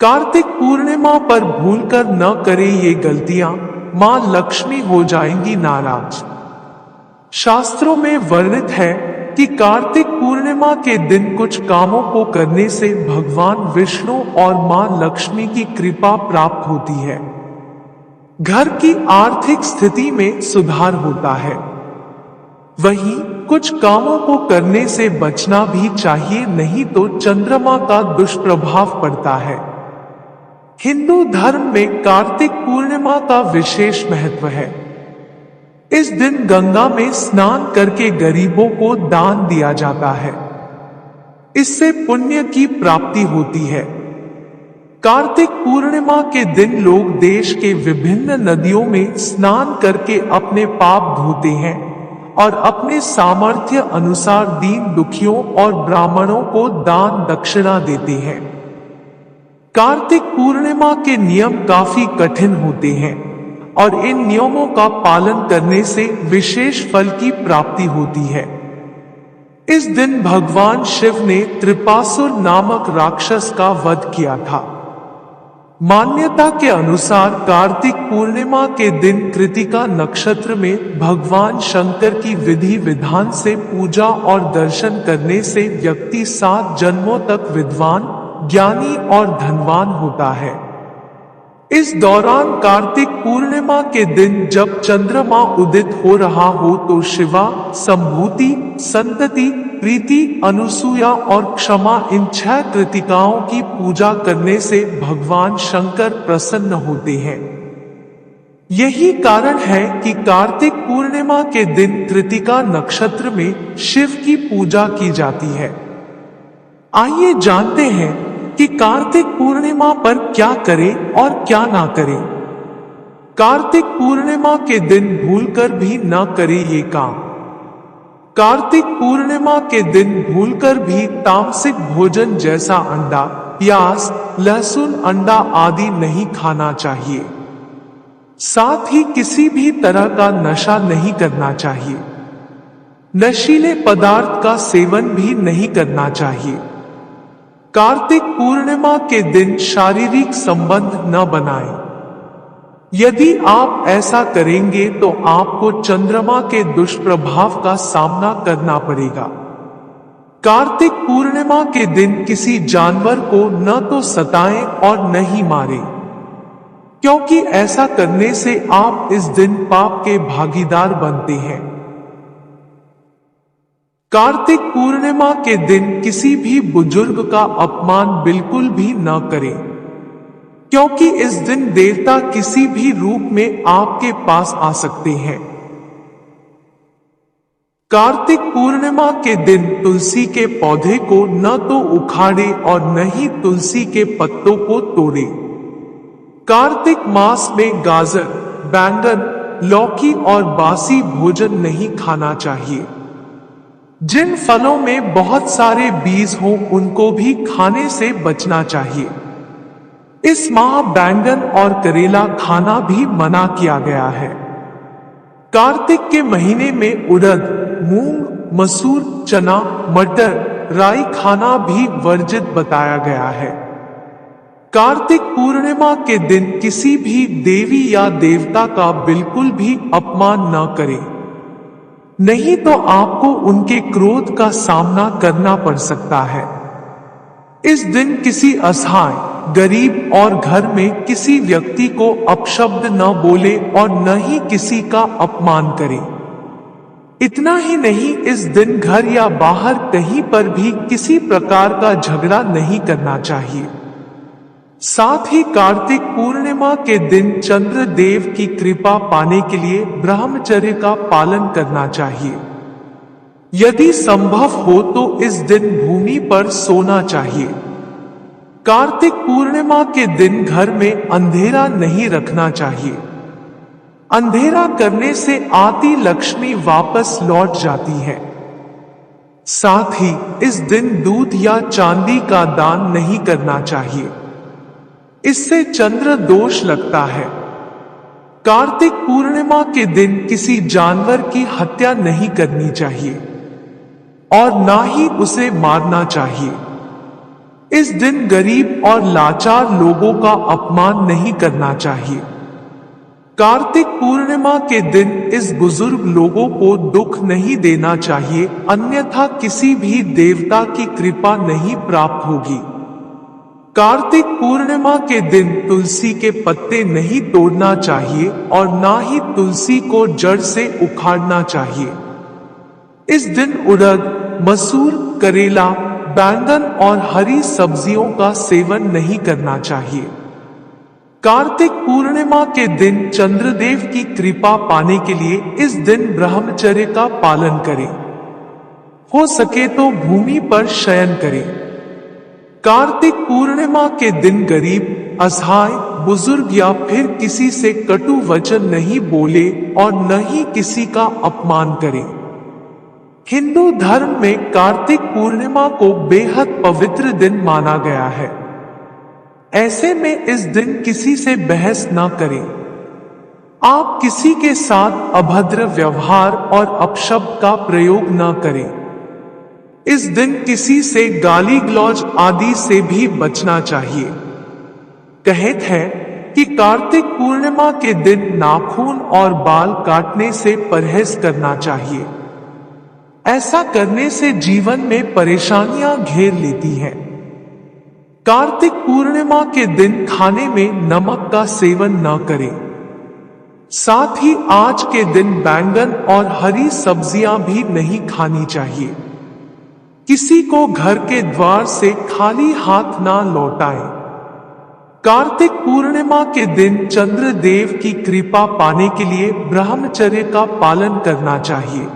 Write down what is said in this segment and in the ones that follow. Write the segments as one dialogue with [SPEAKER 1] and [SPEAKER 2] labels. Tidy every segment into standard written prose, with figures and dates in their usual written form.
[SPEAKER 1] कार्तिक पूर्णिमा पर भूलकर न करे ये गलतियां, मां लक्ष्मी हो जाएंगी नाराज। शास्त्रों में वर्णित है कि कार्तिक पूर्णिमा के दिन कुछ कामों को करने से भगवान विष्णु और मां लक्ष्मी की कृपा प्राप्त होती है। घर की आर्थिक स्थिति में सुधार होता है। वहीं कुछ कामों को करने से बचना भी चाहिए, नहीं तो चंद्रमा का दुष्प्रभाव पड़ता है। हिंदू धर्म में कार्तिक पूर्णिमा का विशेष महत्व है। इस दिन गंगा में स्नान करके गरीबों को दान दिया जाता है। इससे पुण्य की प्राप्ति होती है। कार्तिक पूर्णिमा के दिन लोग देश के विभिन्न नदियों में स्नान करके अपने पाप धोते हैं और अपने सामर्थ्य अनुसार दीन दुखियों और ब्राह्मणों को दान दक्षिणा देते हैं। कार्तिक पूर्णिमा के नियम काफी कठिन होते हैं और इन नियमों का पालन करने से विशेष फल की प्राप्ति होती है। इस दिन भगवान शिव ने त्रिपासुर नामक राक्षस का वध किया था। मान्यता के अनुसार कार्तिक पूर्णिमा के दिन कृतिका नक्षत्र में भगवान शंकर की विधि विधान से पूजा और दर्शन करने से व्यक्ति 7 जन्मों तक विद्वान, ज्ञानी और धनवान होता है। इस दौरान कार्तिक पूर्णिमा के दिन जब चंद्रमा उदित हो रहा हो तो शिवा, संभूति, संतति, प्रीति, अनुसूया और क्षमा इन 6 कृतिकाओं की पूजा करने से भगवान शंकर प्रसन्न होते हैं। यही कारण है कि कार्तिक पूर्णिमा के दिन कृतिका नक्षत्र में शिव की पूजा की जाती है। आइए जानते हैं कि कार्तिक पूर्णिमा पर क्या करें और क्या ना करें। कार्तिक पूर्णिमा के दिन भूलकर भी न करें ये काम। कार्तिक पूर्णिमा के दिन भूलकर भी तामसिक भोजन जैसा अंडा, प्याज, लहसुन, अंडा आदि नहीं खाना चाहिए। साथ ही किसी भी तरह का नशा नहीं करना चाहिए। नशीले पदार्थ का सेवन भी नहीं करना चाहिए। कार्तिक पूर्णिमा के दिन शारीरिक संबंध न बनाएं। यदि आप ऐसा करेंगे तो आपको चंद्रमा के दुष्प्रभाव का सामना करना पड़ेगा। कार्तिक पूर्णिमा के दिन किसी जानवर को न तो सताएं और न ही मारें, क्योंकि ऐसा करने से आप इस दिन पाप के भागीदार बनते हैं। कार्तिक पूर्णिमा के दिन किसी भी बुजुर्ग का अपमान बिल्कुल भी न करें, क्योंकि इस दिन देवता किसी भी रूप में आपके पास आ सकते हैं। कार्तिक पूर्णिमा के दिन तुलसी के पौधे को न तो उखाड़े और न ही तुलसी के पत्तों को तोड़े। कार्तिक मास में गाजर, बैंगन, लौकी और बासी भोजन नहीं खाना चाहिए। जिन फलों में बहुत सारे बीज हों उनको भी खाने से बचना चाहिए। इस माह बैंगन और करेला खाना भी मना किया गया है। कार्तिक के महीने में उड़द, मूंग, मसूर, चना, मटर, राई खाना भी वर्जित बताया गया है। कार्तिक पूर्णिमा के दिन किसी भी देवी या देवता का बिल्कुल भी अपमान न करें, नहीं तो आपको उनके क्रोध का सामना करना पड़ सकता है। इस दिन किसी असहाय, गरीब और घर में किसी व्यक्ति को अपशब्द न बोले और न ही किसी का अपमान करें। इतना ही नहीं, इस दिन घर या बाहर कहीं पर भी किसी प्रकार का झगड़ा नहीं करना चाहिए। साथ ही कार्तिक पूर्णिमा के दिन चंद्र देव की कृपा पाने के लिए ब्रह्मचर्य का पालन करना चाहिए। यदि संभव हो तो इस दिन भूमि पर सोना चाहिए। कार्तिक पूर्णिमा के दिन घर में अंधेरा नहीं रखना चाहिए। अंधेरा करने से आती लक्ष्मी वापस लौट जाती है। साथ ही इस दिन दूध या चांदी का दान नहीं करना चाहिए, इससे चंद्र दोष लगता है। कार्तिक पूर्णिमा के दिन किसी जानवर की हत्या नहीं करनी चाहिए और ना ही उसे मारना चाहिए। इस दिन गरीब और लाचार लोगों का अपमान नहीं करना चाहिए। कार्तिक पूर्णिमा के दिन इस बुजुर्ग लोगों को दुख नहीं देना चाहिए, अन्यथा किसी भी देवता की कृपा नहीं प्राप्त होगी। कार्तिक पूर्णिमा के दिन तुलसी के पत्ते नहीं तोड़ना चाहिए और ना ही तुलसी को जड़ से उखाड़ना चाहिए। इस दिन उड़द, मसूर, करेला, बैंगन और हरी सब्जियों का सेवन नहीं करना चाहिए। कार्तिक पूर्णिमा के दिन चंद्रदेव की कृपा पाने के लिए इस दिन ब्रह्मचर्य का पालन करें। हो सके तो भूमि पर शयन करें। कार्तिक पूर्णिमा के दिन गरीब, असहाय, बुजुर्ग या फिर किसी से कटु वचन नहीं बोले और न ही किसी का अपमान करें। हिंदू धर्म में कार्तिक पूर्णिमा को बेहद पवित्र दिन माना गया है। ऐसे में इस दिन किसी से बहस न करें। आप किसी के साथ अभद्र व्यवहार और अपशब्द का प्रयोग न करें। इस दिन किसी से गाली गलौज आदि से भी बचना चाहिए। कहते हैं कि कार्तिक पूर्णिमा के दिन नाखून और बाल काटने से परहेज करना चाहिए। ऐसा करने से जीवन में परेशानियां घेर लेती हैं। कार्तिक पूर्णिमा के दिन खाने में नमक का सेवन न करें। साथ ही आज के दिन बैंगन और हरी सब्जियां भी नहीं खानी चाहिए। किसी को घर के द्वार से खाली हाथ ना लौटाएं। कार्तिक पूर्णिमा के दिन चंद्रदेव की कृपा पाने के लिए ब्रह्मचर्य का पालन करना चाहिए।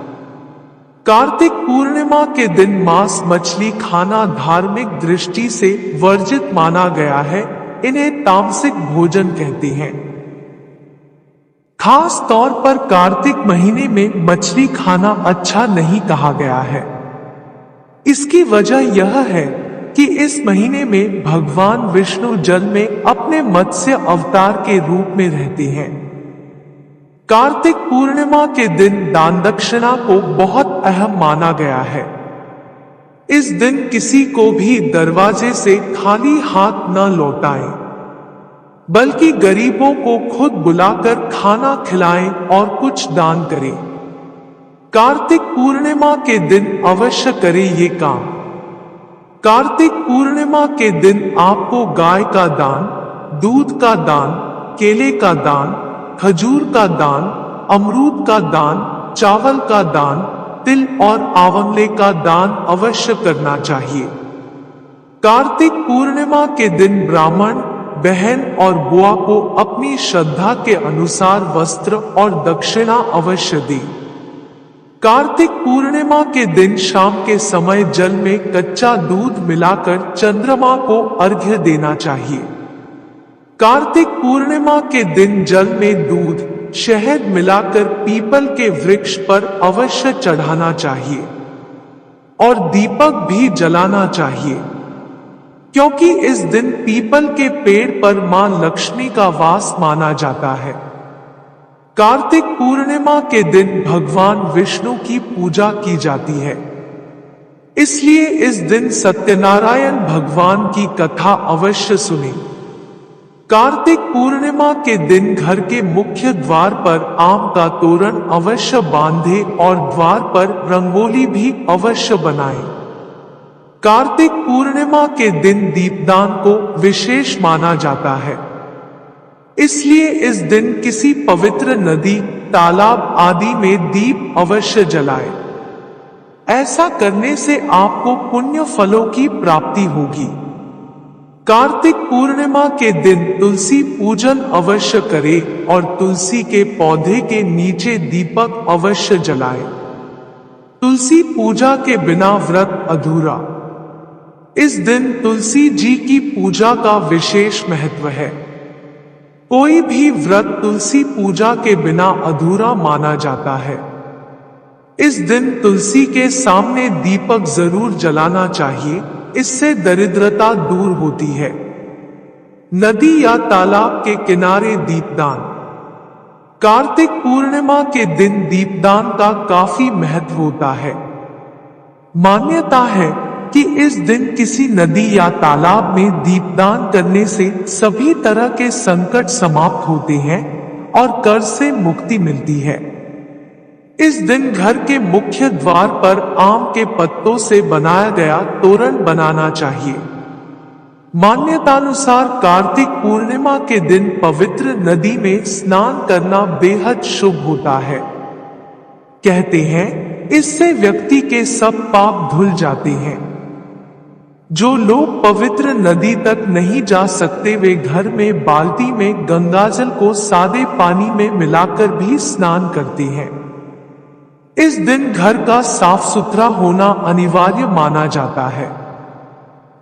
[SPEAKER 1] कार्तिक पूर्णिमा के दिन मांस मछली खाना धार्मिक दृष्टि से वर्जित माना गया है। इन्हें तामसिक भोजन कहते हैं। खास तौर पर कार्तिक महीने में मछली खाना अच्छा नहीं कहा गया है। इसकी वजह यह है कि इस महीने में भगवान विष्णु जल में अपने मत्स्य अवतार के रूप में रहते हैं। कार्तिक पूर्णिमा के दिन दान दक्षिणा को बहुत अहम माना गया है। इस दिन किसी को भी दरवाजे से खाली हाथ न लौटाएं, बल्कि गरीबों को खुद बुलाकर खाना खिलाएं और कुछ दान करें। कार्तिक पूर्णिमा के दिन अवश्य करें ये काम। कार्तिक पूर्णिमा के दिन आपको गाय का दान, दूध का दान, केले का दान, खजूर का दान, अमरूद का दान, चावल का दान, तिल और आंवले का दान अवश्य करना चाहिए। कार्तिक पूर्णिमा के दिन ब्राह्मण, बहन और बुआ को अपनी श्रद्धा के अनुसार वस्त्र और दक्षिणा अवश्य दें। कार्तिक पूर्णिमा के दिन शाम के समय जल में कच्चा दूध मिलाकर चंद्रमा को अर्घ्य देना चाहिए। कार्तिक पूर्णिमा के दिन जल में दूध, शहद मिलाकर पीपल के वृक्ष पर अवश्य चढ़ाना चाहिए और दीपक भी जलाना चाहिए, क्योंकि इस दिन पीपल के पेड़ पर मां लक्ष्मी का वास माना जाता है। कार्तिक पूर्णिमा के दिन भगवान विष्णु की पूजा की जाती है, इसलिए इस दिन सत्यनारायण भगवान की कथा अवश्य सुनें। कार्तिक पूर्णिमा के दिन घर के मुख्य द्वार पर आम का तोरण अवश्य बांधें और द्वार पर रंगोली भी अवश्य बनाएं। कार्तिक पूर्णिमा के दिन दीपदान को विशेष माना जाता है, इसलिए इस दिन किसी पवित्र नदी, तालाब आदि में दीप अवश्य जलाएं। ऐसा करने से आपको पुण्य फलों की प्राप्ति होगी। कार्तिक पूर्णिमा के दिन तुलसी पूजन अवश्य करें और तुलसी के पौधे के नीचे दीपक अवश्य जलाएं। तुलसी पूजा के बिना व्रत अधूरा। इस दिन तुलसी जी की पूजा का विशेष महत्व है। कोई भी व्रत तुलसी पूजा के बिना अधूरा माना जाता है। इस दिन तुलसी के सामने दीपक जरूर जलाना चाहिए, इससे दरिद्रता दूर होती है। नदी या तालाब के किनारे दीपदान। कार्तिक पूर्णिमा के दिन दीपदान का काफी महत्व होता है। मान्यता है कि इस दिन किसी नदी या तालाब में दीपदान करने से सभी तरह के संकट समाप्त होते हैं और कर्ज से मुक्ति मिलती है। इस दिन घर के मुख्य द्वार पर आम के पत्तों से बनाया गया तोरण बनाना चाहिए। मान्यतानुसार कार्तिक पूर्णिमा के दिन पवित्र नदी में स्नान करना बेहद शुभ होता है। कहते हैं इससे व्यक्ति के सब पाप धुल जाते हैं। जो लोग पवित्र नदी तक नहीं जा सकते वे घर में बाल्टी में गंगाजल को सादे पानी में मिलाकर भी स्नान करते हैं। इस दिन घर का साफ सुथरा होना अनिवार्य माना जाता है।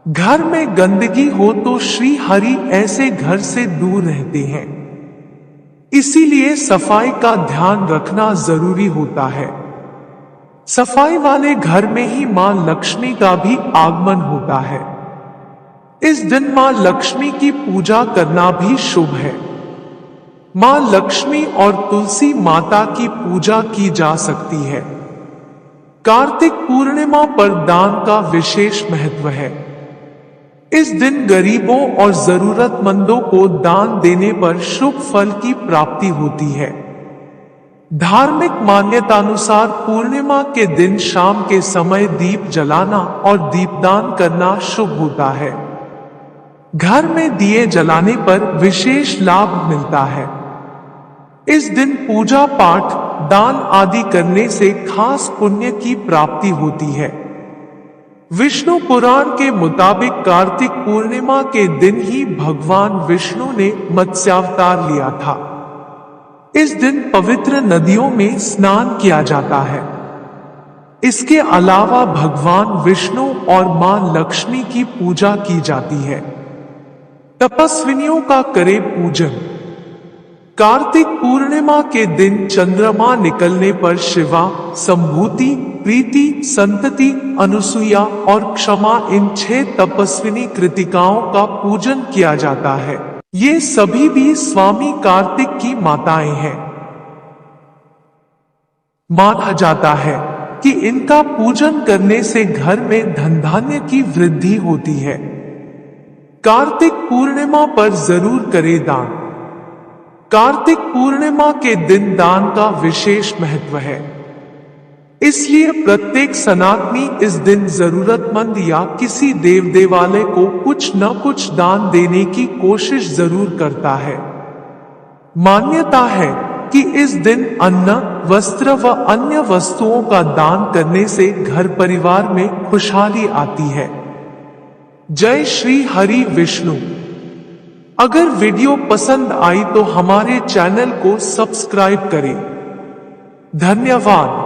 [SPEAKER 1] घर में गंदगी हो तो श्री हरि ऐसे घर से दूर रहते हैं। इसीलिए सफाई का ध्यान रखना जरूरी होता है। सफाई वाले घर में ही मां लक्ष्मी का भी आगमन होता है। इस दिन मां लक्ष्मी की पूजा करना भी शुभ है। मां लक्ष्मी और तुलसी माता की पूजा की जा सकती है। कार्तिक पूर्णिमा पर दान का विशेष महत्व है। इस दिन गरीबों और जरूरतमंदों को दान देने पर शुभ फल की प्राप्ति होती है। धार्मिक मान्यतानुसार पूर्णिमा के दिन शाम के समय दीप जलाना और दीपदान करना शुभ होता है। घर में दिए जलाने पर विशेष लाभ मिलता है। इस दिन पूजा पाठ, दान आदि करने से खास पुण्य की प्राप्ति होती है। विष्णु पुराण के मुताबिक कार्तिक पूर्णिमा के दिन ही भगवान विष्णु ने मत्स्यावतार लिया था। इस दिन पवित्र नदियों में स्नान किया जाता है। इसके अलावा भगवान विष्णु और मां लक्ष्मी की पूजा की जाती है। तपस्विनियों का करे पूजन। कार्तिक पूर्णिमा के दिन चंद्रमा निकलने पर शिवा, संभूति, प्रीति, संतति, अनुसुईया और क्षमा इन 6 तपस्विनी कृतिकाओं का पूजन किया जाता है। ये सभी भी स्वामी कार्तिक की माताएं हैं। माना जाता है कि इनका पूजन करने से घर में धन धान्य की वृद्धि होती है। कार्तिक पूर्णिमा पर जरूर करें दान। कार्तिक पूर्णिमा के दिन दान का विशेष महत्व है। इसलिए प्रत्येक सनातनी इस दिन जरूरतमंद या किसी देव देवालय को कुछ न कुछ दान देने की कोशिश जरूर करता है। मान्यता है कि इस दिन अन्न, वस्त्र व अन्य वस्तुओं का दान करने से घर परिवार में खुशहाली आती है। जय श्री हरि विष्णु। अगर वीडियो पसंद आई तो हमारे चैनल को सब्सक्राइब करें। धन्यवाद।